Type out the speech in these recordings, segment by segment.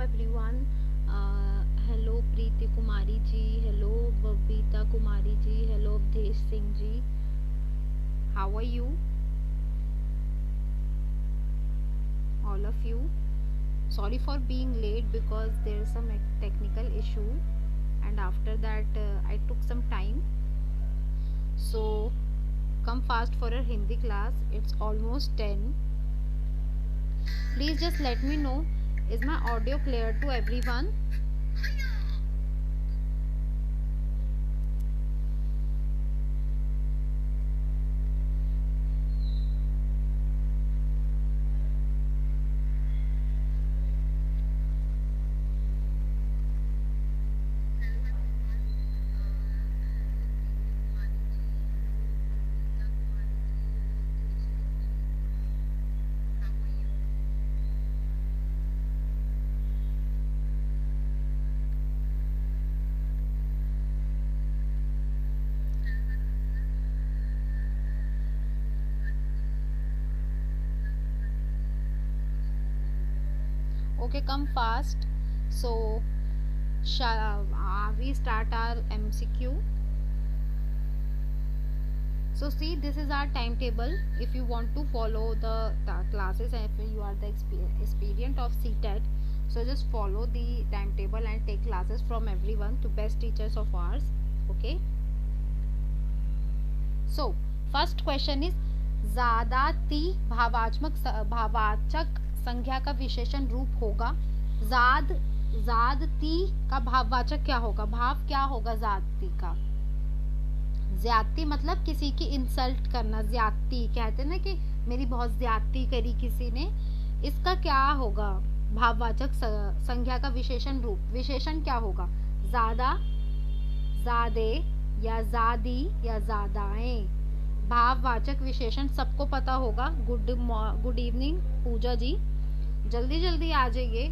everyone. Hello Preeti Kumari ji. Hello Babita Kumari ji. Hello Avdesh Singh ji. How are you? All of you. Sorry for being late because there is some technical issue, and after that I took some time. So come fast for a Hindi class. It's almost 10. Please just let me know, is my audio clear to everyone? Okay, come fast. So shall we start our MCQ? So see, this is our timetable. If you want to follow the classes and if you are the experience of CTET, so just follow the timetable and take classes from everyone to best teachers of ours. Okay, so first question is, ज़्यादाती भाववाचक संज्ञा का विशेषण रूप होगा। ज़्यादती का भाववाचक क्या होगा? भाव क्या होगा ज़्यादती का? ज्यादती मतलब किसी की इंसल्ट करना, ज्यादती कहते हैं ना कि मेरी बहुत ज्यादती करी किसी ने। इसका क्या होगा भाववाचक संज्ञा का विशेषण रूप? विशेषण क्या होगा? ज्यादा, ज्यादे या ज्यादी या ज्यादाएं। भाववाचक विशेषण सबको पता होगा। गुड इवनिंग पूजा जी, जल्दी जल्दी आ जाइए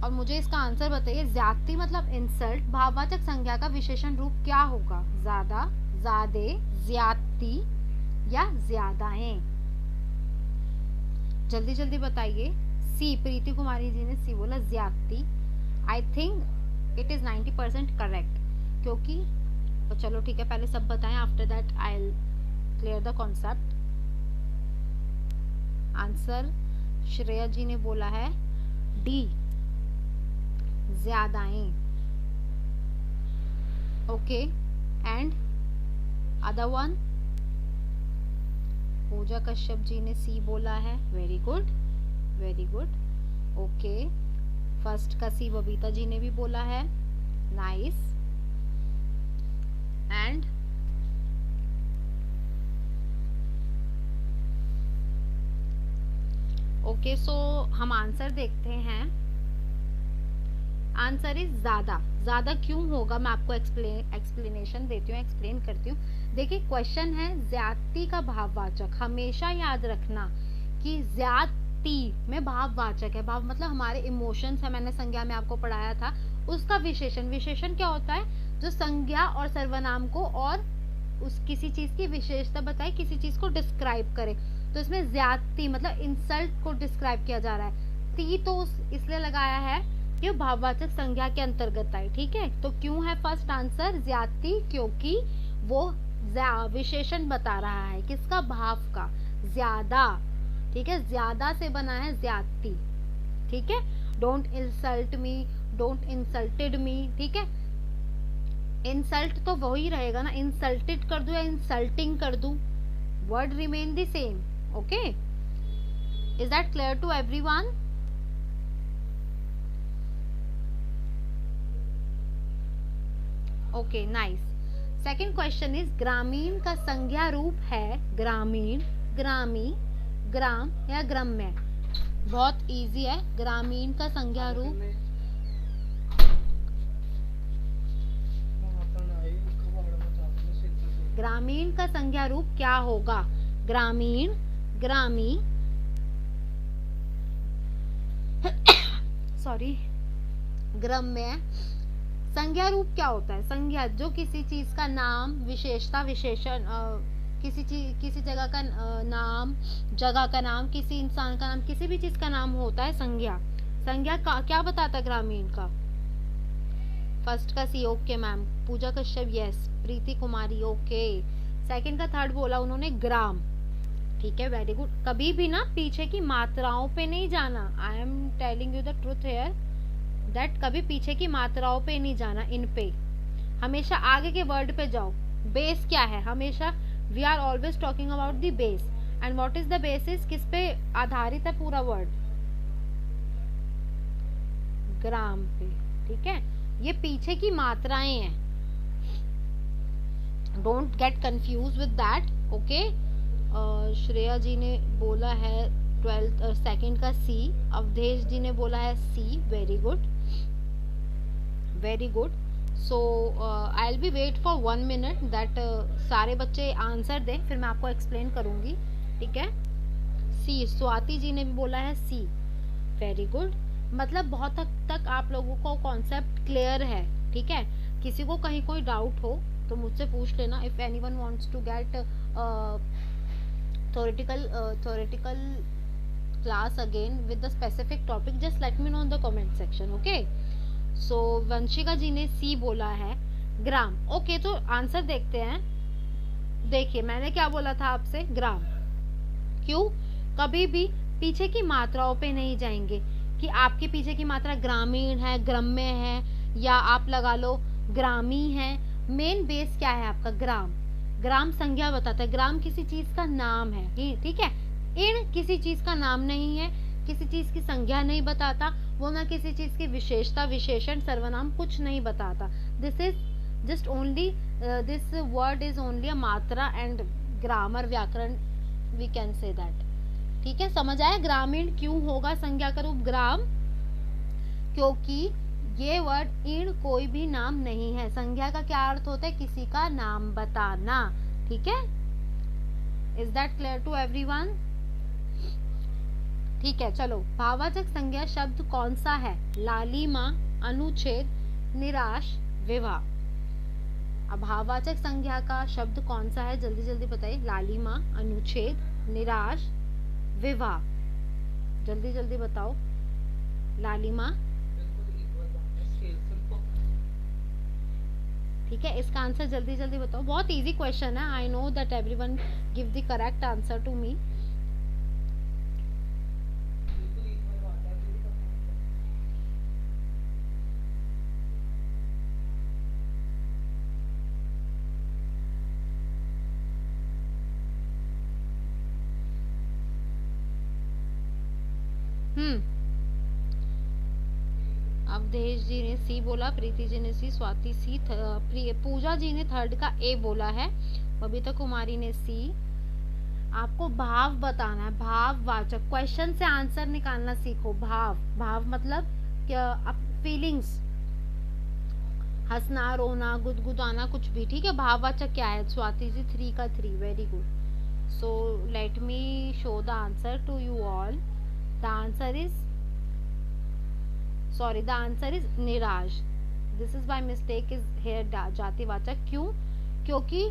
और मुझे इसका आंसर बताइए। ज्यादती मतलब इंसल्ट, भाववाचक संज्ञा का विशेषण रूप क्या होगा? ज्यादा, ज्यादे, ज्यादती या ज्यादाएं। जल्दी जल्दी बताइए। सी, प्रीति कुमारी जी ने सी बोला, ज्यादती। I think it is 90% correct, क्योंकि तो चलो ठीक है, पहले सब बताएं, after that I will clear the concept. Answer Shreya ji ने बोला है डी, ज्यादाएं। Okay, and other one? Pooja Kashyap ji ने सी बोला है। Very good, very good. Okay, first का सी बबीता जी ने भी बोला है। नाइस। एंड ओके, सो हम आंसर देखते हैं। आंसर इज ज्यादा। ज्यादा क्यों होगा मैं आपको एक्सप्लेनेशन देती हूँ, एक्सप्लेन करती हूँ। देखिए, क्वेश्चन है ज्यादती का भाववाचक। हमेशा याद रखना कि ज्यादती में भाववाचक है। भाव मतलब हमारे इमोशंस है, मैंने संज्ञा में आपको पढ़ाया था। उसका विशेषण, विशेषण क्या होता है? जो संज्ञा और सर्वनाम को और उस किसी चीज की विशेषता बताए, किसी चीज को डिस्क्राइब करे। तो इसमें ज्यादती मतलब इंसल्ट को डिस्क्राइब किया जा रहा है। ती तो इसलिए लगाया है कि भाववाचक संज्ञा के अंतर्गत आए। ठीक है, तो क्यों है फर्स्ट आंसर ज्यादती? क्योंकि वो विशेषण बता रहा है किसका? भाव का, ज्यादा। ठीक है, ज्यादा से बना है ज्यादती। ठीक है, don't insult me, don't insulted me. ठीक है, इंसल्ट तो वही रहेगा ना, इंसल्टेड कर दूं या इंसल्टिंग कर दूं, word remain the same. Okay, is that clear to everyone? Okay, nice. Second question is, ग्रामीण का संज्ञा रूप है ग्रामीण, ग्रामी, ग्राम या ग्राम्य? बहुत इजी है। ग्रामीण का संज्ञा रूप, ग्रामीण का संज्ञा रूप क्या होगा? ग्रामीण, ग्रामी, सॉरी, ग्राम्य। संज्ञा रूप क्या होता है? संज्ञा जो किसी चीज का नाम, विशेषता, विशेषण, किसी जगह का नाम, जगह का नाम, किसी इंसान का नाम, किसी भी चीज का नाम होता है संज्ञा। संज्ञा का क्या बताता है ग्रामीण का? फर्स्ट का सी, ओके मैम। पूजा कश्यप यस, प्रीति कुमारी ओके। सेकंड का थर्ड बोला उन्होंने ग्राम, ठीक है वेरी गुड। कभी भी ना पीछे की मात्राओं पे नहीं जाना, I am telling you the truth here that कभी पीछे की मात्राओं पे नहीं जाना, इन पे हमेशा आगे के वर्ड पे जाओ। बेस क्या है, हमेशा we are always talking about the base, and what is the basis, किस पे आधारित है पूरा वर्ड? ग्राम पे, ठीक है। ये पीछे की मात्राएं हैं, don't get confuse with that, okay. Shreya ji ने बोला है 12th सेकंड का सी, अवधेश जी ने बोला है C, very good very good. So I will be wait for 1 minute that सारे बच्चे आंसर दें, फिर मैं आपको एक्सप्लेन करूंगी, ठीक है। सी, स्वाति जी ने भी बोला है सी, वेरी गुड। मतलब बहुत हद तक आप लोगों को कॉन्सेप्ट क्लियर है, ठीक है। किसी को कहीं कोई डाउट हो तो मुझसे पूछ लेना। If anyone wants to get theoretical class again with the specific topic, just let me know in the comment section, okay? So Vanshika ji ने सी बोला है, ग्राम, ओके। तो आंसर देखते हैं। देखिए मैंने क्या बोला था आपसे, ग्राम। क्यों? कभी भी पीछे की मात्राओं पे नहीं जाएंगे कि आपके पीछे की मात्रा ग्रामीण है, ग्राम्य है, या आप लगा लो ग्रामी है। मेन बेस क्या है आपका? ग्राम। ग्राम संज्ञा बताता है, ग्राम किसी चीज का नाम है, ठीक है। इण किसी चीज का नाम नहीं है, किसी चीज की संज्ञा नहीं बताता, वो ना किसी चीज की विशेषता, विशेषण, सर्वनाम कुछ नहीं बताता। This is just only this word is only अ मात्रा एंड ग्रामर, व्याकरण, वी कैन से दैट, ठीक है। समझ आया? ग्रामीण क्यों होगा संज्ञा का रूप ग्राम? क्योंकि ये वर्ड इन कोई भी नाम नहीं है। संज्ञा का क्या अर्थ होता है? किसी का नाम बताना, ठीक है। Is that clear to everyone? ठीक है, चलो। भाववाचक संज्ञा शब्द कौन सा है? लालिमा, अनुच्छेद, निराश, विवाह। अब भाववाचक संज्ञा का शब्द कौन सा है? जल्दी जल्दी बताइए। लालिमा, अनुच्छेद, निराश, विवाह। जल्दी जल्दी बताओ। लालिमा, ठीक है। इसका आंसर जल्दी जल्दी बताओ। बहुत इजी क्वेश्चन है, I know that everyone give the correct answer to me. Avdhesh ji ने सी बोला, प्रीति जी ने सी, स्वाति सी, पूजा जी ने थर्ड का ए बोला है, बबीता कुमारी ने सी। आपको भाव बताना है, भाववाचक। क्वेश्चन से आंसर निकालना सीखो। भाव, भाव मतलब क्या? फीलिंग्स, हंसना, रोना, गुदगुदाना, कुछ भी, ठीक है। भाववाचक क्या है? स्वाति जी 3 का 3, very good. So let me show the answer to you all. The answer is the answer is निराश। this is by mistake is here जातिवाचक। क्यों? क्योंकि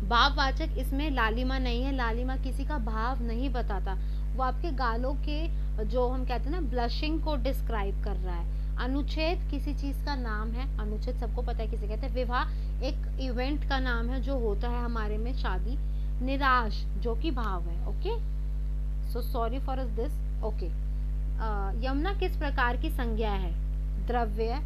भाववाचक इसमें लालिमा नहीं है। लालिमा किसी का भाव नहीं बताता, वो आपके गालों के, जो हम कहते हैं ना, ब्लशिंग को डिस्क्राइब कर रहा है। अनुच्छेद किसी चीज का नाम है, अनुच्छेद सबको पता है किसे कहते हैं। विवाह एक इवेंट का नाम है जो होता है हमारे में, शादी। निराश जो कि भाव है, okay. So sorry for this, okay. Yamuna किस प्रकार की संज्ञा है? द्रव्य,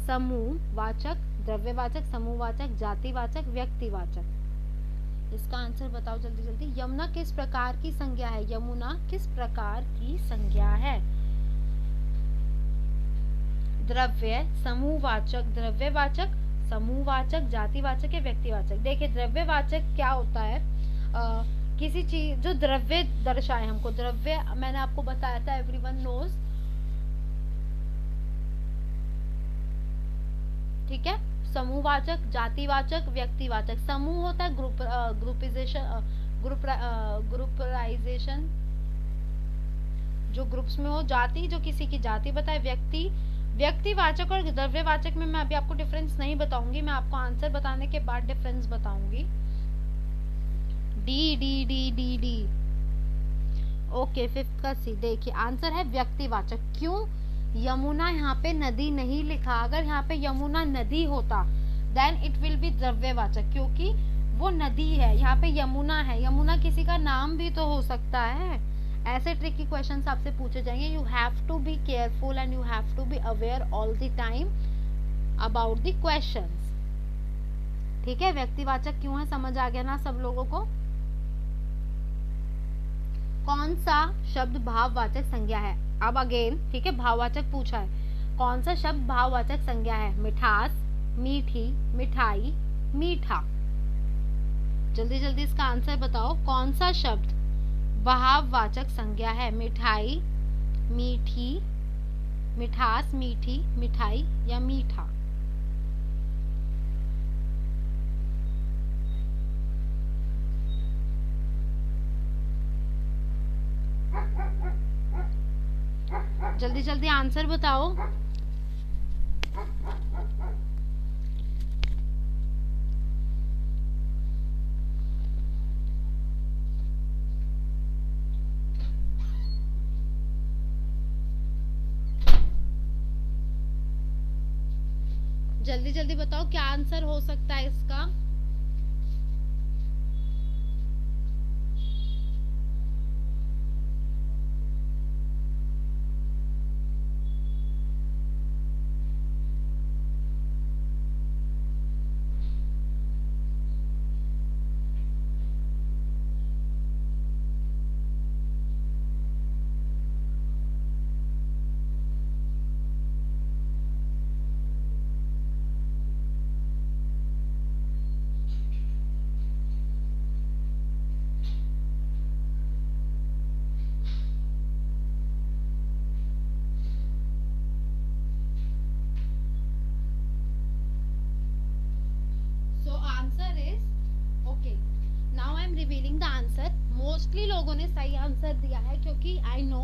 समूहवाचक, द्रव्यवाचक, समूहवाचक, जातिवाचक, व्यक्तिवाचक। इसका आंसर बताओ जल्दी जल्दी। यमुना किस प्रकार की संज्ञा है? यमुना किस प्रकार की संज्ञा है? द्रव्य, समूहवाचक, द्रव्यवाचक, समूहवाचक, जातिवाचक या व्यक्तिवाचक। देखिए द्रव्यवाचक क्या होता है? किसी चीज जो द्रव्य दर्शाए हमको। द्रव्य मैंने आपको बताया था, एवरीवन नोज, ठीक है। समूहवाचक, जातिवाचक, व्यक्तिवाचक। समूह होता है ग्रुपराइजेशन, जो ग्रुप्स में हो। जाति जो किसी की जाति बताए। व्यक्तिवाचक और द्रव्यवाचक में मैं अभी आपको डिफरेंस नहीं बताऊंगी, मैं आपको आंसर बताने के बाद डिफरेंस बताऊंगी। D D D D D, okay, fifth का सी। देखिए आंसर है व्यक्तिवाचक। क्यों यमुना यहाँ पे नदी नहीं लिखा? अगर यहाँ पे यमुना नदी होता देन इट विल बी द्रव्यवाचक, क्योंकि वो नदी है। यहाँ पे यमुना है, यमुना किसी का नाम भी तो हो सकता है। ऐसे ट्रिकी क्वेश्चंस आपसे पूछे जाएंगे। You have to be careful and you have to be aware all the time about the questions. ठीक है, व्यक्तिवाचक क्यों है समझ आ गया ना सब लोगों को? कौन सा शब्द भाववाचक संज्ञा है? अब अगेन ठीक है, भाववाचक पूछा है। कौन सा शब्द भाववाचक संज्ञा है? मिठास, मीठी, मिठाई, मीठा। जल्दी जल्दी इसका आंसर बताओ। कौन सा शब्द भाववाचक संज्ञा है? मिठाई, मीठी, मिठास, मीठी, मिठाई या मीठा? जल्दी जल्दी आंसर बताओ। जल्दी जल्दी बताओ क्या आंसर हो सकता है इसका? Revealing the answer. मोस्टली लोगों ने सही आंसर दिया है, क्योंकि I know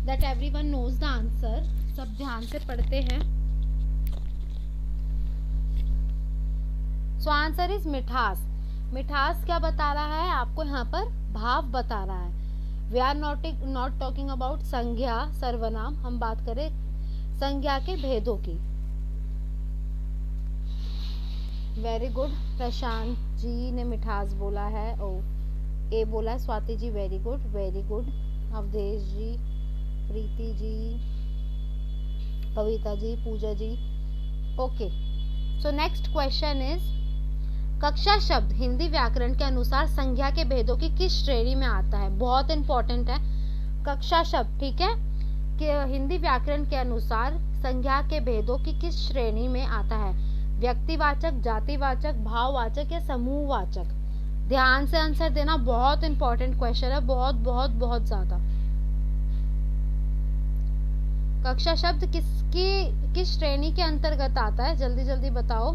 that everyone knows the answer. सब ध्यान से पढ़ते हैं। सो आंसर इज मिठास। मिठास क्या बता रहा है आपको? यहाँ पर भाव बता रहा है। We are not talking about संज्ञा सर्वनाम, हम बात करें संज्ञा के भेदों की। वेरी गुड, प्रशांत जी ने मिठास बोला है। ओ ए बोला है। Swati ji very good, very good. Avdhesh ji, Preeti ji, Kavita ji, Pooja ji. Okay, so next question is कक्षा शब्द हिंदी व्याकरण के अनुसार संज्ञा के भेदों की किस श्रेणी में आता है? बहुत इंपॉर्टेंट है कक्षा शब्द, ठीक है, कि हिंदी व्याकरण के अनुसार संज्ञा के भेदों की किस श्रेणी में आता है? व्यक्तिवाचक, जातिवाचक, भाववाचक या समूहवाचक? ध्यान से आंसर देना, बहुत इंपॉर्टेंट क्वेश्चन है, बहुत बहुत बहुत ज्यादा। कक्षा शब्द किस श्रेणी के अंतर्गत आता है? जल्दी जल्दी बताओ।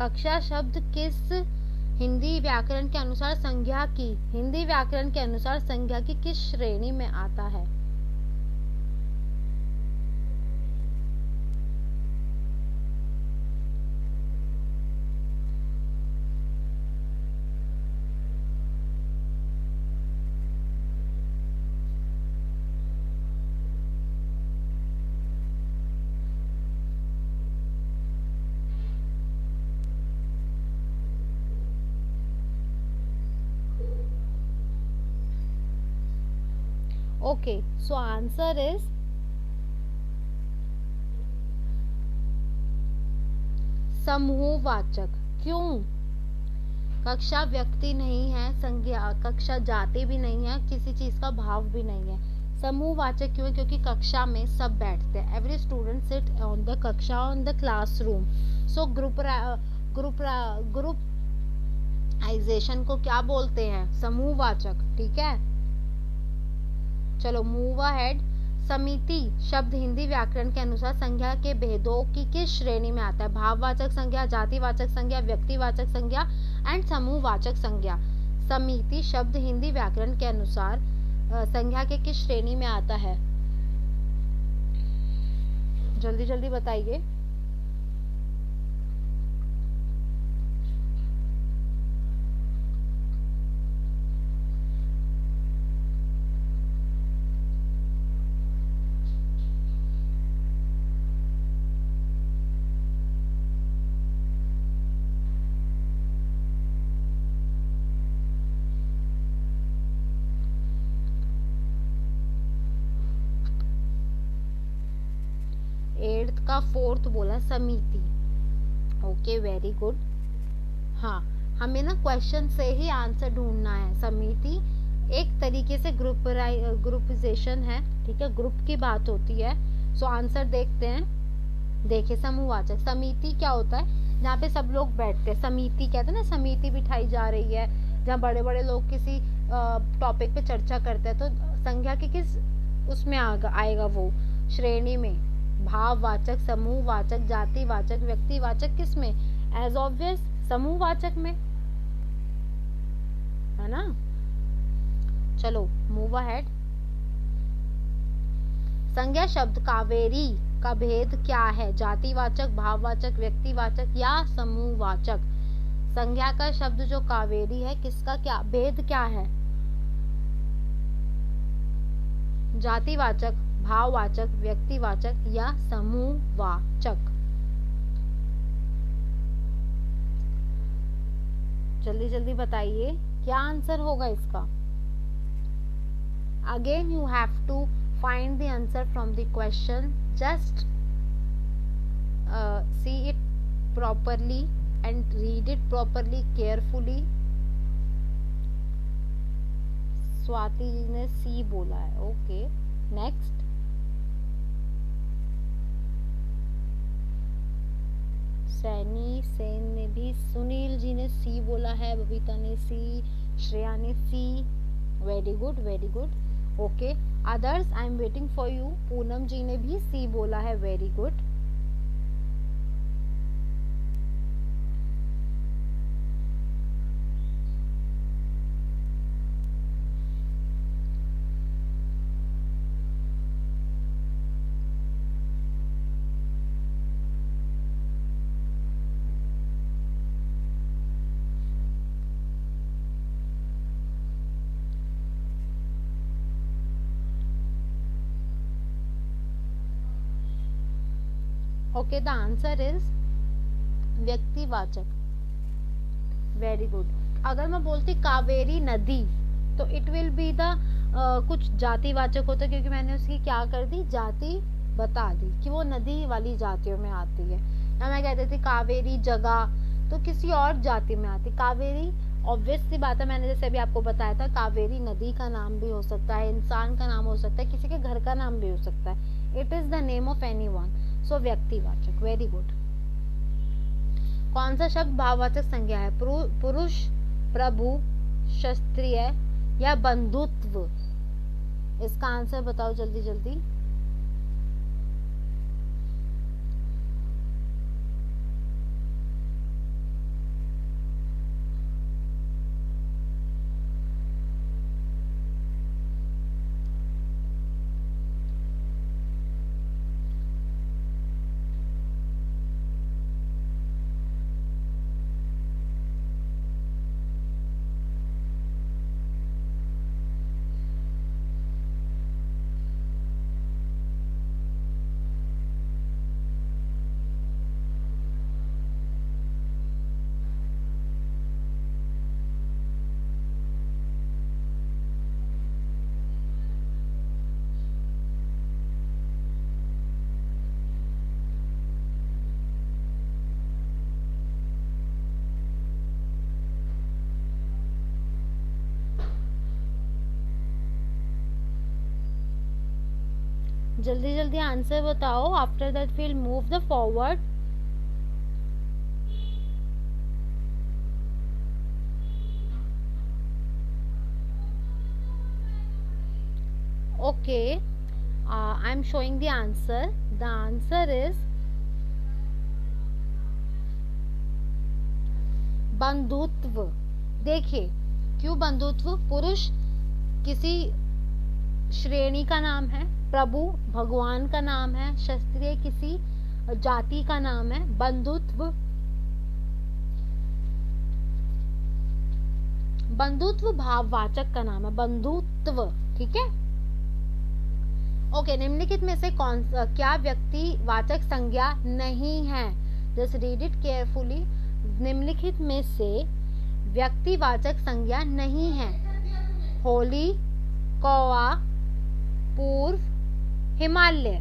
कक्षा शब्द किस हिंदी व्याकरण के अनुसार संज्ञा की, हिंदी व्याकरण के अनुसार संज्ञा की किस श्रेणी में आता है? ओके, सो आंसर इज समूहवाचक। क्यों? कक्षा व्यक्ति नहीं है, संज्ञा कक्षा जाति भी नहीं है, किसी चीज का भाव भी नहीं है। समूहवाचक क्यों है? क्योंकि कक्षा में सब बैठते हैं। Every student sit on the कक्षा, on the classroom. So groupisation को क्या बोलते हैं? समूहवाचक। ठीक है, चलो मूव अहेड। समिति शब्द हिंदी व्याकरण के अनुसार संज्ञा के भेदों की किस श्रेणी में आता है? भाववाचक संज्ञा, जातिवाचक संज्ञा, व्यक्तिवाचक संज्ञा एंड समूहवाचक संज्ञा। समिति शब्द हिंदी व्याकरण के अनुसार संज्ञा के किस श्रेणी में आता है? जल्दी जल्दी बताइए। एट्थ का फोर्थ बोला समिति। Okay, very good. हाँ, हमें ना क्वेश्चन से ही आंसर ढूंढना है। समिति एक तरीके से ग्रुपिजेशन है। ठीक है, ग्रुप की बात होती है। सो आंसर देखते हैं। देखिए, समूहवाचक समिति क्या होता है? जहाँ पे सब लोग बैठते हैं, समिति कहते हैं ना, समिति बिठाई जा रही है, जहाँ बड़े बड़े लोग किसी टॉपिक पे चर्चा करते हैं। तो संज्ञा के किस उसमें आएगा वो श्रेणी में? भाववाचक, समूहवाचक, जातिवाचक, व्यक्तिवाचक, किस में? एज ऑब्वियस समूहवाचक में, है ना। चलो मूव अहेड। संज्ञा शब्द कावेरी का भेद क्या है? जातिवाचक, भाववाचक, व्यक्तिवाचक या समूहवाचक? संज्ञा का शब्द जो कावेरी है, किसका क्या भेद क्या है? जातिवाचक, भाववाचक, व्यक्तिवाचक या समूहवाचक? जल्दी जल्दी बताइए, क्या आंसर होगा इसका? Again you have to find the answer from the question. Just see it properly and read it properly, carefully. Swati ji ने सी बोला है। Okay, next. सैनी सेन ने भी, सुनील जी ने सी बोला है, बबीता ने सी, श्रेया ने C. Very good, very good. Okay, others I am waiting for you. Poonam ji ने भी सी बोला है। Very good. Okay, the answer is व्यक्तिवाचक। Very good. अगर मैं बोलती कावेरी नदी, तो इट विल बी द कुछ जातिवाचक होता, क्योंकि मैंने उसकी क्या कर दी, जाति बता दी कि वो नदी वाली जातियों में आती है। या मैं कहती थी कावेरी जगह, तो किसी और जाति में आती। कावेरी ऑब्वियस सी बात है, मैंने जैसे अभी आपको बताया था, कावेरी नदी का नाम भी हो सकता है, इंसान का नाम हो सकता है, किसी के घर का नाम भी हो सकता है। It is the name of anyone. So व्यक्तिवाचक। Very good. कौन सा शब्द भाववाचक संज्ञा है? पुरुष, प्रभु, क्षत्रिय या बंधुत्व? इसका आंसर बताओ जल्दी जल्दी। जल्दी जल्दी आंसर बताओ। After that will move the forward. Okay, I'm showing the answer. The answer is बंधुत्व. देखिए, क्यों बंधुत्व? पुरुष किसी श्रेणी का नाम है, प्रभु भगवान का नाम है, क्षत्रिय किसी जाति का नाम है. बंधुत्व, बंधुत्व भाववाचक का नाम है, बंधुत्व. ठीक है. ओके, निम्नलिखित में से क्या व्यक्तिवाचक संज्ञा नहीं है? Just read it carefully. निम्नलिखित में से व्यक्तिवाचक संज्ञा नहीं है. होली, कौवा, पूर्व, हिमालय.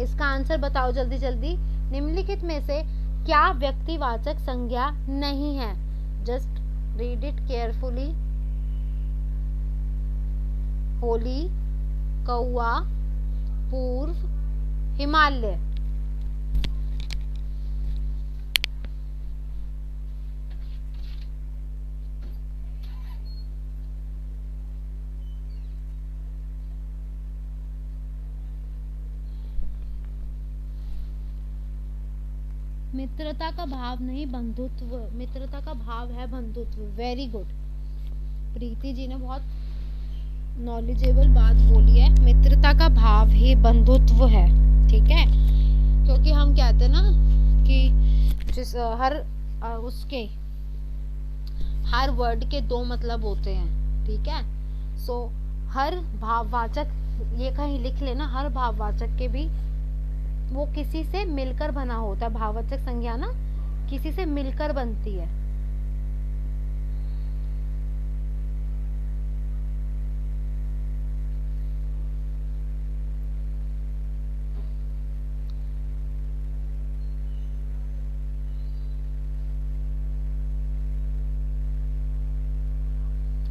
इसका आंसर बताओ जल्दी जल्दी. निम्नलिखित में से क्या व्यक्तिवाचक संज्ञा नहीं है? Just read it carefully. Holi, कौवा, पूर्व, हिमालय. मित्रता का भाव नहीं, बंधुत्व. मित्रता का भाव है बंधुत्व. Very good. प्रीति जी ने बहुत नॉलेजेबल बात बोली है. मित्रता का भाव ही बंधुत्व है. ठीक है. क्योंकि हम कहते हैं ना कि जिस उसके हर वर्ड के दो मतलब होते हैं. ठीक है. सो हर भाववाचक, ये कहीं लिख लेना, हर भाववाचक के भी वो किसी से मिलकर बना होता है. भाववाचक संज्ञा ना किसी से मिलकर बनती है.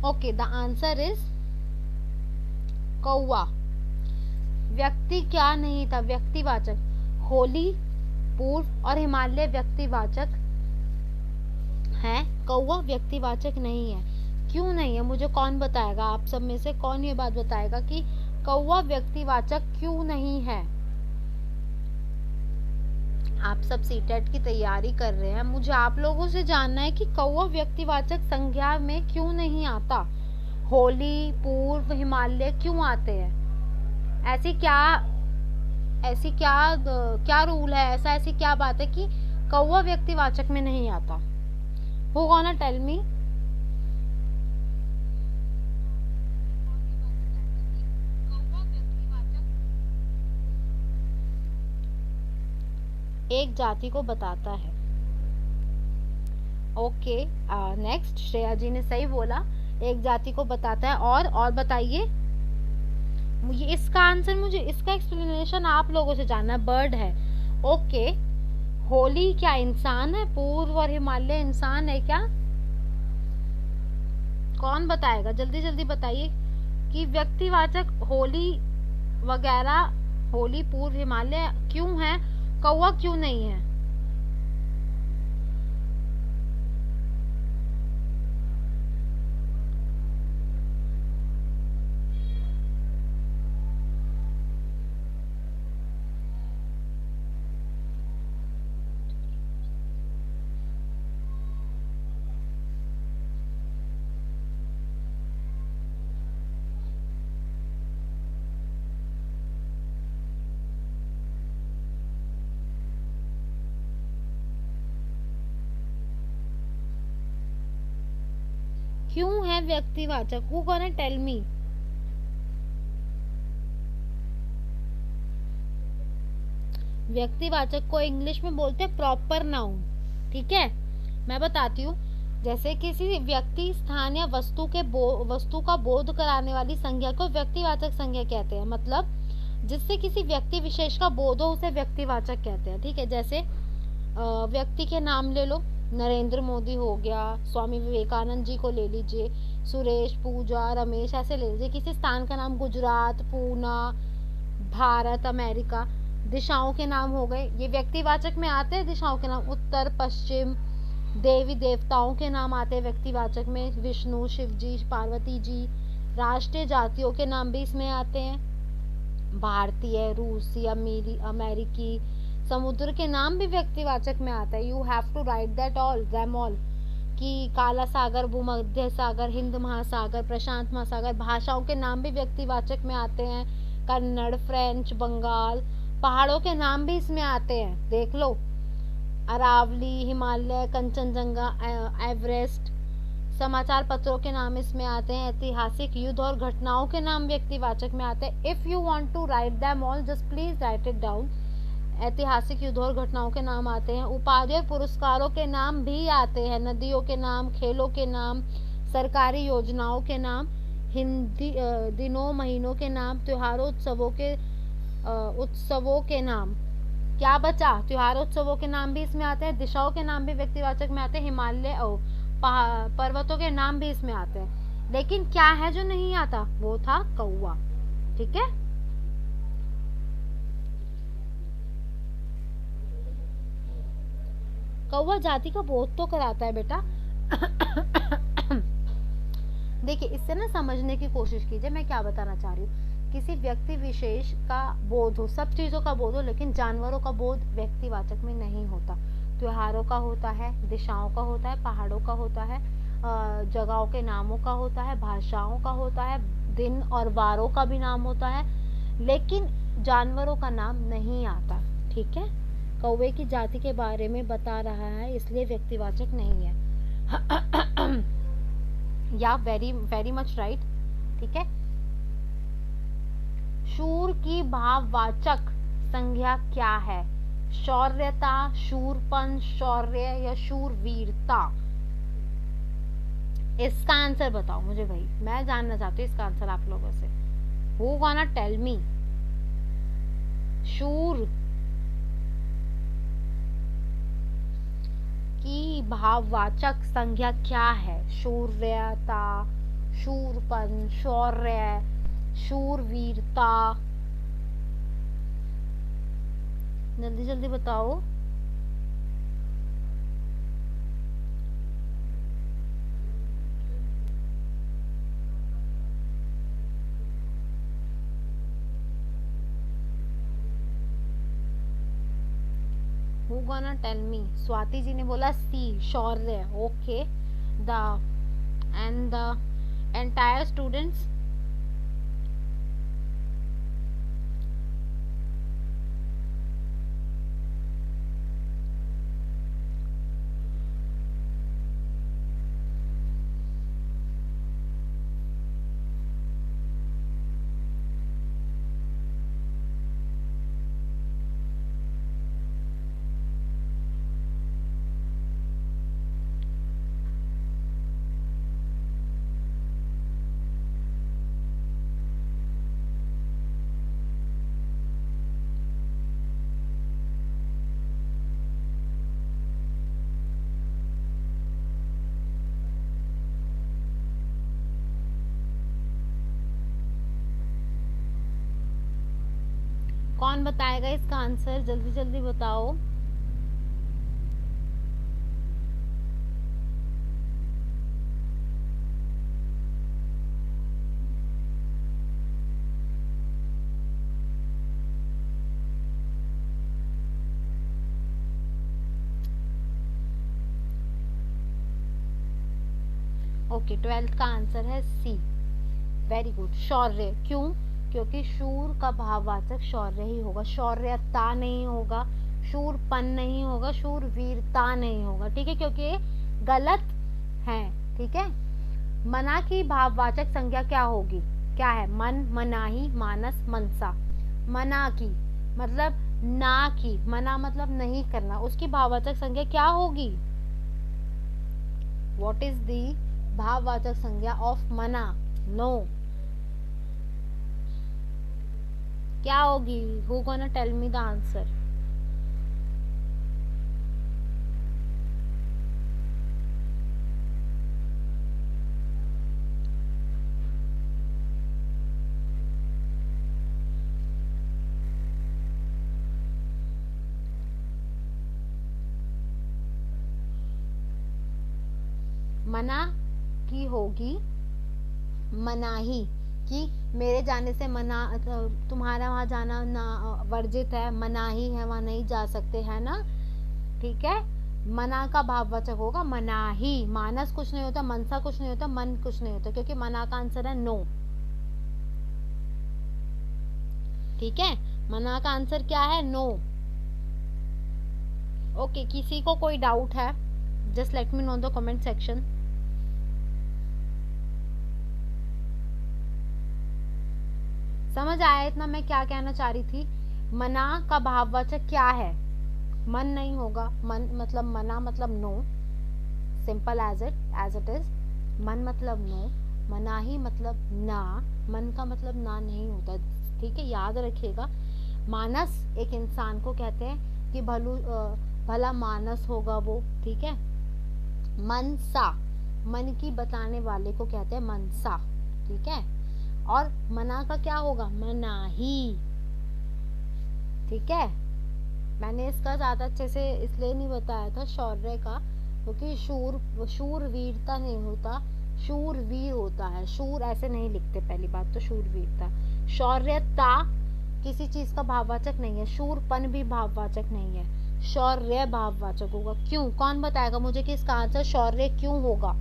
ओके, द आंसर इज कौवा. व्यक्ति क्या नहीं था? व्यक्तिवाचक. होली, पूर्व और हिमालय व्यक्तिवाचक है. कौवा व्यक्तिवाचक नहीं है. क्यों नहीं है? मुझे कौन बताएगा? आप सब में से कौन ये बात बताएगा कि कौवा व्यक्तिवाचक क्यों नहीं है? आप सब सीटेट की तैयारी कर रहे हैं. मुझे आप लोगों से जानना है कि कौवा व्यक्तिवाचक संज्ञा में क्यों नहीं आता? होली, पूर्व, हिमालय क्यों आते हैं? ऐसी क्या रूल है? ऐसी क्या बात है कि कौवा व्यक्तिवाचक में नहीं आता? Who gonna tell me? एक जाति को बताता है. Okay, next. श्रेया जी ने सही बोला, एक जाति को बताता है. और बताइए. मुझे इसका आंसर, मुझे इसका एक्सप्लेनेशन आप लोगों से जानना है. बर्ड है. ओके. होली क्या इंसान है? पूर्व और हिमालय इंसान है क्या? कौन बताएगा? जल्दी जल्दी बताइए कि व्यक्तिवाचक होली वगैरह, होली, पूर्व, हिमालय क्यों है, कौवा क्यों नहीं है? क्यों है व्यक्तिवाचक? Who gonna tell me? व्यक्तिवाचक को इंग्लिश में बोलते हैं प्रॉपर नाउन. ठीक है. मैं बताती हूँ. जैसे किसी व्यक्ति, स्थान या वस्तु का बोध कराने वाली संज्ञा को व्यक्तिवाचक संज्ञा कहते हैं. मतलब जिससे किसी व्यक्ति विशेष का बोध हो उसे व्यक्तिवाचक कहते हैं. ठीक है. जैसे व्यक्ति के नाम ले लो. नरेंद्र मोदी हो गया, स्वामी विवेकानंद जी को ले लीजिए, सुरेश, पूजा, रमेश, ऐसे ले लीजिए. किसी स्थान का नाम गुजरात, पूना, भारत, अमेरिका. दिशाओं के नाम हो गए, ये व्यक्तिवाचक में आते हैं. दिशाओं के नाम उत्तर, पश्चिम, देवी देवताओं के नाम आते हैं व्यक्तिवाचक में, विष्णु, शिव जी, पार्वती जी। राष्ट्रीय जातियों के नाम भी इसमें आते हैं, भारतीय, रूसी, अमेरिकी। समुद्र के नाम भी व्यक्तिवाचक में आता है। You have to write that all them all, कि काला सागर, भूमध्य सागर, हिंद महासागर, प्रशांत महासागर। भाषाओं के नाम भी व्यक्तिवाचक में आते हैं, कन्नड़, फ्रेंच, बंगाल। पहाड़ों के नाम भी इसमें आते हैं, देख लो, अरावली, हिमालय, कंचनजंगा, एवरेस्ट। समाचार पत्रों के नाम इसमें आते हैं। ऐतिहासिक युद्ध और घटनाओं के नाम व्यक्तिवाचक में आते हैं। If you want to write them all just please write it down. ऐतिहासिक युद्ध और घटनाओं के नाम आते हैं। उपाधि और पुरस्कारों के नाम भी आते हैं। नदियों के नाम, खेलों के नाम, सरकारी योजनाओं के नाम, हिंदी दिनों महीनों के नाम, त्योहारों उत्सवों के नाम। क्या बचा? त्योहारोत्सवों के नाम भी इसमें आते हैं। दिशाओं के नाम भी व्यक्तिवाचक में आते हैं। हिमालय और पर्वतों के नाम भी इसमें आते हैं। लेकिन क्या है जो नहीं आता? वो था कौवा। ठीक है, कौवा जाति का बोध तो कराता है बेटा। देखिए, इससे ना समझने की कोशिश कीजिए मैं क्या बताना चाह रही हूँ। किसी व्यक्ति विशेष का बोध हो, सब चीजों का बोध हो, लेकिन जानवरों का बोध व्यक्तिवाचक में नहीं होता। त्योहारों का होता है, दिशाओं का होता है, पहाड़ों का होता है, जगहों के नामों का होता है, भाषाओं का होता है, दिन और वारों का भी नाम होता है, लेकिन जानवरों का नाम नहीं आता। ठीक है, कौवे की जाति के बारे में बता रहा है, इसलिए व्यक्तिवाचक नहीं है। या वेरी वेरी मच राइट। ठीक है, शूर की भाववाचक संज्ञा क्या है? शौर्यता, शूरपन, शौर्य या शूरवीरता? इसका आंसर बताओ मुझे भाई, मैं जानना चाहती हूँ इसका आंसर आप लोगों से। Who gonna tell me? शूर की भाववाचक संज्ञा क्या है? शूर्यता, शूरपन, शौर्य, शूरवीरता। जल्दी जल्दी बताओ। Who gonna tell me? Swati ji ने बोला C, Shaurya. Okay, the end the entire students? कौन बताएगा इसका आंसर? जल्दी जल्दी बताओ। ओके, 12th का आंसर है सी। वेरी गुड, शौर्य। क्यों? क्योंकि शूर का भाववाचक शौर्य ही होगा, शौर्यता नहीं होगा, शूरपन नहीं होगा, शूरवीरता नहीं होगा। ठीक है, क्योंकि ये गलत है। ठीक है, मना की भाववाचक संज्ञा क्या होगी? क्या है? मन, मनाही, मानस, मनसा। मना की मतलब ना की, मना मतलब नहीं करना, उसकी भाववाचक संज्ञा क्या होगी? व्हाट इज दी भाववाचक संज्ञा ऑफ मना? नो, क्या होगी? Who gonna tell me the answer? मना की होगी मनाही, कि मेरे जाने से मना, तुम्हारा वहां जाना ना वर्जित है, मनाही है, वहां नहीं जा सकते, है ना, ठीक है। मना का भाववाचक होगा मनाही। मानस कुछ नहीं होता, मनसा कुछ नहीं होता, मन कुछ नहीं होता, क्योंकि मना का आंसर है नो, ठीक है। मना का आंसर क्या है? नो। ओके, किसी को कोई डाउट है? Just let me know in the comment section. समझ आया इतना मैं क्या कहना चाह रही थी? मना का भाववाचक क्या है? मन नहीं होगा, मन मतलब मना मतलब no, simple as it is. मन मतलब नो, मनाही मतलब ना, मन का मतलब ना नहीं होता, ठीक है, याद रखिएगा। मानस एक इंसान को कहते हैं कि भला मानस होगा वो, ठीक है। मनसा, मन की बताने वाले को कहते हैं मनसा, ठीक है। और मना का क्या होगा? मनाही, ठीक है। मैंने इसका ज्यादा अच्छे से इसलिए नहीं बताया था शौर्य का, क्योंकि शूरवीरता नहीं होता, शूरवीर होता है। शूर ऐसे नहीं लिखते, पहली बात तो शूरवीरता। शौर्यता किसी चीज का भाववाचक नहीं है, शूरपन भी भाववाचक नहीं है, शौर्य भाववाचक होगा। क्यों? कौन बताएगा मुझे कि इसका आंसर शौर्य क्यों होगा?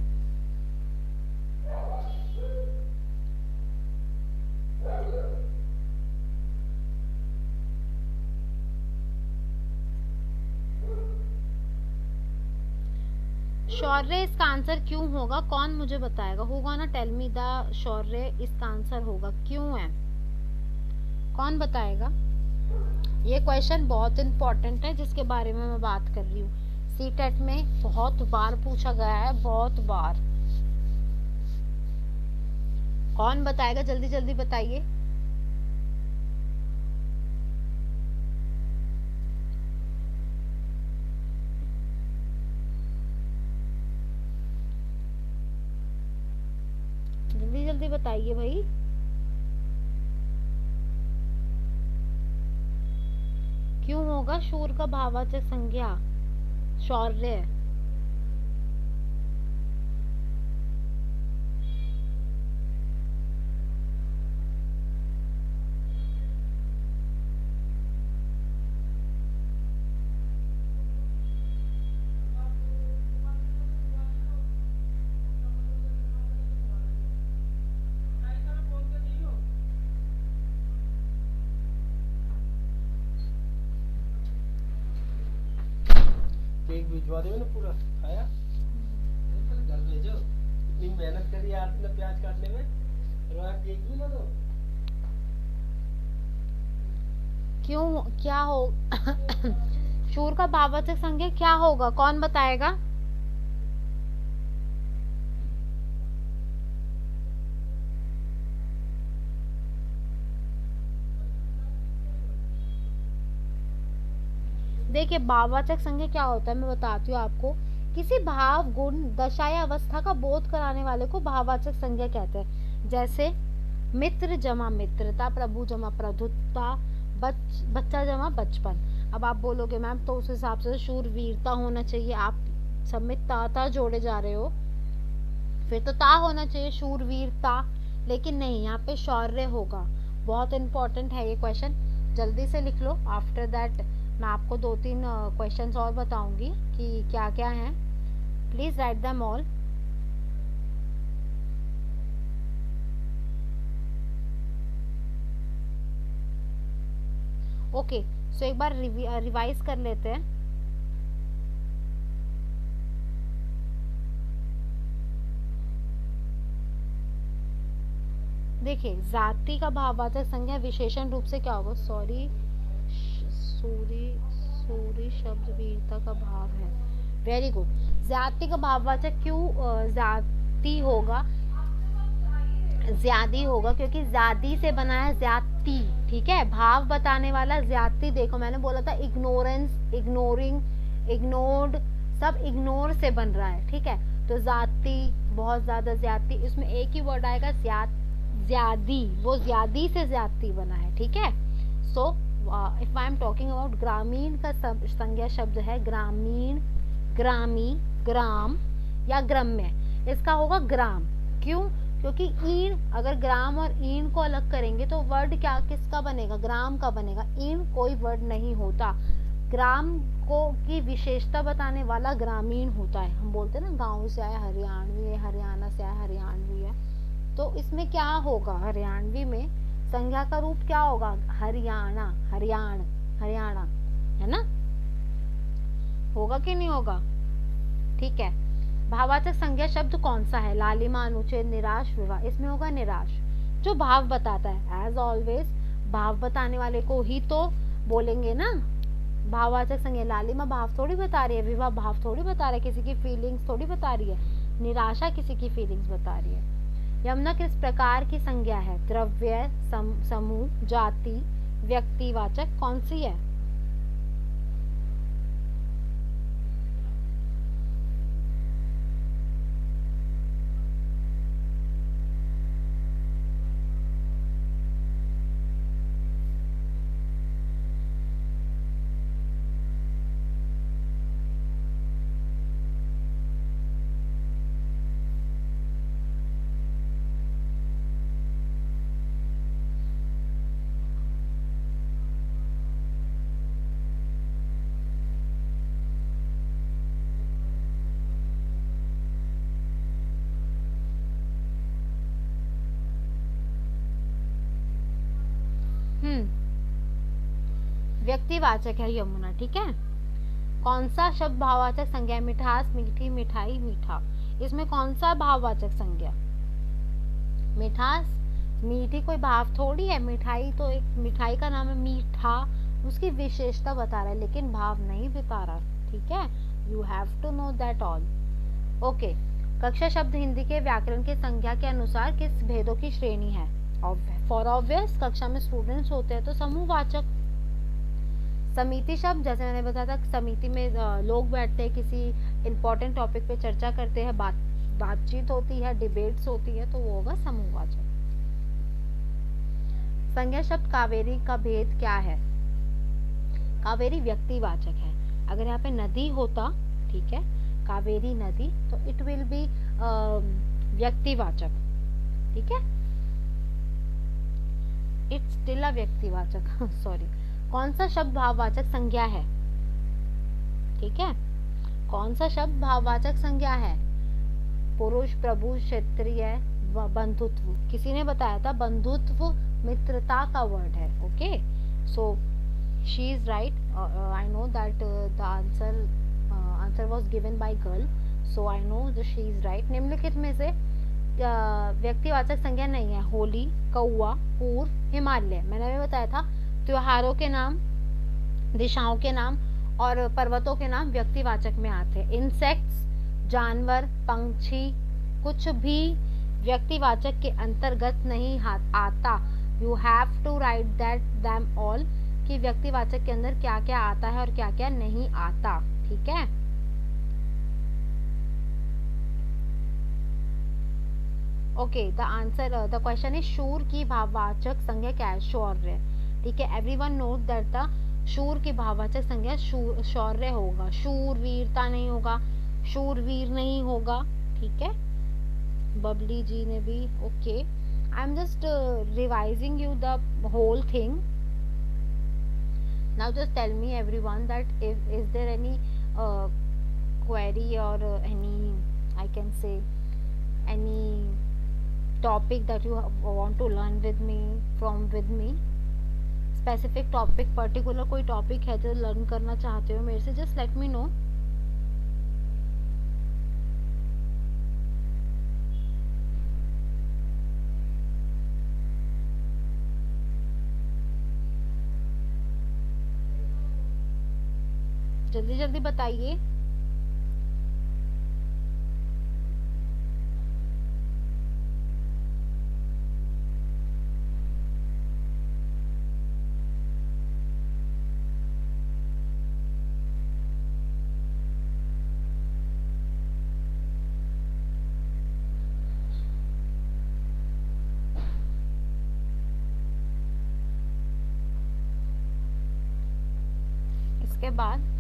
शौर्य इसका आंसर क्यों होगा? कौन मुझे बताएगा? होगा ना, टेल मी द शौर्य इसका आंसर होगा, क्यों है? कौन बताएगा? ये क्वेश्चन बहुत इंपॉर्टेंट है जिसके बारे में मैं बात कर रही हूँ। सीटेट में बहुत बार पूछा गया है, बहुत बार। कौन बताएगा? जल्दी जल्दी बताइए। जल्दी जल्दी बताइए भाई। क्यों होगा शूर का भाववाचक संज्ञा शौर्य? केक भिजवा दे ना पूरा खाया, घर भेजो। इतनी मेहनत करी आरती ने प्याज काटने में, केक भी ना दो। क्यों, क्या हो शूर का भाववाचक संज्ञा क्या होगा? कौन बताएगा? देखिए, भाववाचक संज्ञा क्या होता है मैं बताती हूँ आपको। किसी भाव, गुण, दशा या अवस्था का बोध कराने वाले को भाववाचक संज्ञा कहते हैं। जैसे मित्र जमा मित्रता, प्रभु जमा प्रभुता, बच्चा जमा बचपन। अब आप बोलोगे मैम तो उस हिसाब से शूरवीरता होना चाहिए, आप सब में ता जोड़े जा रहे हो, फिर तो ता होना चाहिए शूरवीरता, लेकिन नहीं, यहाँ पे शौर्य होगा। बहुत इंपॉर्टेंट है ये क्वेश्चन, जल्दी से लिख लो। आफ्टर दैट मैं आपको 2-3 क्वेश्चंस और बताऊंगी कि क्या क्या हैं। Please write them all. Okay, so एक बार रिवाइज कर लेते हैं। देखिए, जाति का भाववाचक संज्ञा विशेषण रूप से क्या होगा? सूरी शब्द वीरता का भाव है। Very good. जाति का भाववाचक क्यों जाति होगा? ज्यादी होगा क्योंकि ज्यादी से बना है ज्याति, ठीक है। भाव बताने वाला ज्याति, देखो मैंने बोला था इग्नोरेंस, इग्नोरिंग, इग्नोर्ड, सब इग्नोर से बन रहा है, ठीक है। तो जाति, बहुत ज्यादा ज्याति, इसमें एक ही वर्ड आएगा ज्यादी, वो ज्यादी से ज्याति बना है, ठीक है। So if I am talking about ग्रामीण का संज्ञा शब्द है ग्रामीण, ग्रामी, ग्राम या ग्राम्य। इसका होगा ग्राम। क्यों? क्योंकि ईण, अगर ग्राम और ईण को अलग करेंगे तो वर्ड क्या किसका बनेगा? ग्राम का बनेगा। ईण कोई वर्ड नहीं होता। ग्राम को की विशेषता बताने वाला ग्रामीण होता है। हम बोलते हैं ना गांव से आया हरियाणवी है, हरियाणा से आया हरियाणवी है। तो इसमें क्या होगा? हरियाणवी में संज्ञा का रूप क्या होगा? हरियाणा, हरियाणा, है ना? होगा कि नहीं होगा? ठीक है। भाववाचक संज्ञा शब्द कौन सा है? लालिमा, अनुच्छेद, निराश, विवाह। इसमें होगा निराश, जो भाव बताता है। एज ऑलवेज भाव बताने वाले को ही तो बोलेंगे ना भाववाचक संज्ञा। लालिमा भाव थोड़ी बता रही है, विवाह भाव थोड़ी बता रहा है, किसी की फीलिंग्स थोड़ी बता रही है, निराशा किसी की फीलिंग्स बता रही है। यमुना किस प्रकार की संज्ञा है? द्रव्य, समूह, जाति, व्यक्तिवाचक, कौन सी है? व्यक्तिवाचक है यमुना। ठीक है। कौन सा शब्द भाववाचक संज्ञा? मिठास, मीठी, मिठाई, मीठा। इसमें कौन सा भाववाचक संज्ञा? मिठास, मीठी कोई भाव थोड़ी है। मिठाई तो एक मिठाई का नाम है, मीठा उसकी विशेषता बता रहा है लेकिन भाव नहीं बता रहा। ठीक है, you have to know that all. Okay. कक्षा शब्द हिंदी के व्याकरण के संज्ञा के अनुसार किस भेदों की श्रेणी है? फॉर ऑब्वियस कक्षा में स्टूडेंट्स होते हैं तो समूहवाचक। समिति शब्द, जैसे मैंने बताया था, समिति में लोग बैठते हैं, किसी इंपॉर्टेंट टॉपिक पे चर्चा करते हैं, बातचीत होती है, डिबेट्स होती है, तो वो होगा समूहवाचक। संज्ञा शब्द कावेरी का भेद क्या है? कावेरी व्यक्तिवाचक है। अगर यहाँ पे नदी होता, ठीक है, कावेरी नदी, तो इट विल बी व्यक्तिवाचक। ठीक है, इट्स स्टिल अ व्यक्तिवाचक सॉरी। कौन सा शब्द भाववाचक संज्ञा है? ठीक है, कौन सा शब्द भाववाचक संज्ञा है? पुरुष, प्रभु, क्षत्रिय, बंधुत्व। किसी ने बताया था बंधुत्व मित्रता का वर्ड है। Okay, so she is right. I know that the answer was given by girl, so I know that she is right. निम्नलिखित में से व्यक्तिवाचक संज्ञा नहीं है? होली, कौआ, पूर्व, हिमालय। मैंने भी बताया था त्योहारों के नाम, दिशाओं के नाम और पर्वतों के नाम व्यक्तिवाचक में आते हैं। इंसेक्ट्स, जानवर, पंछी, कुछ भी व्यक्तिवाचक के अंतर्गत नहीं आता। You have to write that them all, कि व्यक्तिवाचक के अंदर क्या क्या आता है और क्या क्या नहीं आता। ठीक है, okay. The answer, the question is शूर की भाववाचक संज्ञा क्या है? शौर्य। ठीक है, एवरीवन नोट दैट द शूर की भाववाचक संज्ञा शौर्य होगा। शूर वीरता नहीं होगा, शूरवीर नहीं होगा। ठीक है, बबली जी ने भी। Okay, I am just revising you the whole thing. Now just tell me everyone that is there any query or any, I can say, any topic that you want to learn with me, specific topic, particular कोई topic है जो learn करना चाहते हो मेरे से, just let me know। जल्दी जल्दी बताइए। इसके बाद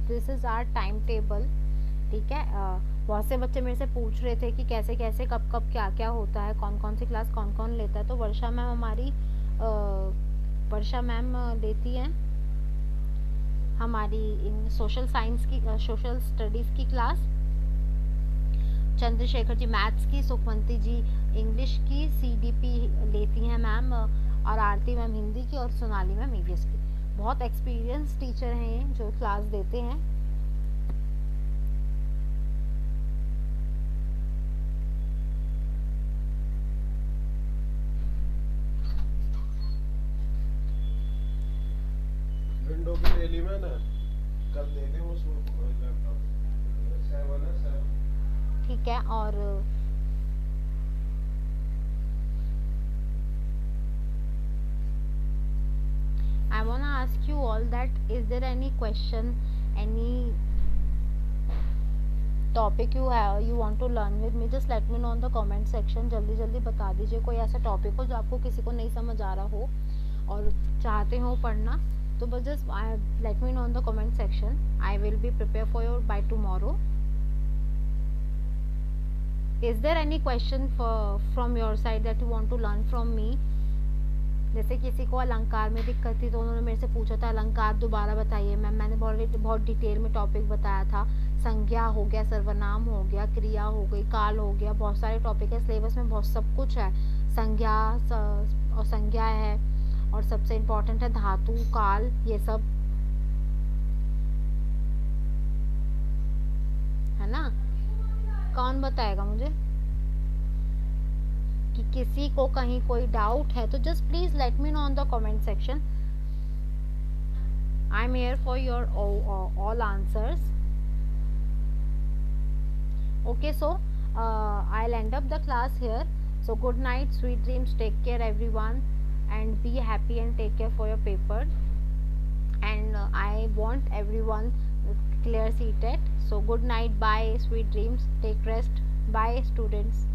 this is our time table, ठीक है। बहुत से बच्चे मेरे से पूछ रहे थे कि कैसे कैसे कब कब क्या क्या होता है, कौन कौन सी क्लास कौन कौन लेता है। तो वर्षा मैम हमारी वर्षा मैम लेती हैं हमारी इन सोशल साइंस की सोशल स्टडीज़ की क्लास, चंद्रशेखर जी मैथ्स की, सुखवंती जी इंग्लिश की, CDP लेती हैं मैम, और आरती मैम हिंदी की, और सोनाली मैम EVS की। बहुत एक्सपीरियंस टीचर हैं ये जो क्लास देते हैं। विंडो की ले ली मैंने, कल दे दे उसको लैपटॉप 7 है 7, ठीक है। और I wanna ask you all that is there any question, any topic you want to learn with me, just let me know in the comment section। जल्दी जल्दी बता दीजिए कोई ऐसा टॉपिक हो जो आपको किसी को नहीं समझ आ रहा हो और चाहते हो पढ़ना, तो बस just let me know in the comment section। I will be prepared for you by tomorrow। Is there any question from your side that you want to learn from me? जैसे किसी को अलंकार में दिक्कत थी तो उन्होंने मेरे से पूछा था अलंकार दोबारा बताइए मैम, मैंने बहुत डिटेल में टॉपिक बताया था। संज्ञा हो गया, सर्वनाम हो गया, क्रिया हो गई, काल हो गया, बहुत सारे टॉपिक है सिलेबस में, बहुत सब कुछ है। संज्ञा और संज्ञा है, और सबसे इम्पोर्टेंट है धातु, काल, ये सब है ना। कौन बताएगा मुझे कि किसी को कहीं कोई डाउट है तो just please let me know on the comment section. I am here for your all answers. Okay, so I'll end up the class here। So good night, sweet dreams, take care everyone, and be happy and take care for your paper, and I want everyone clear seated। So good night, bye, sweet dreams, take rest, bye students।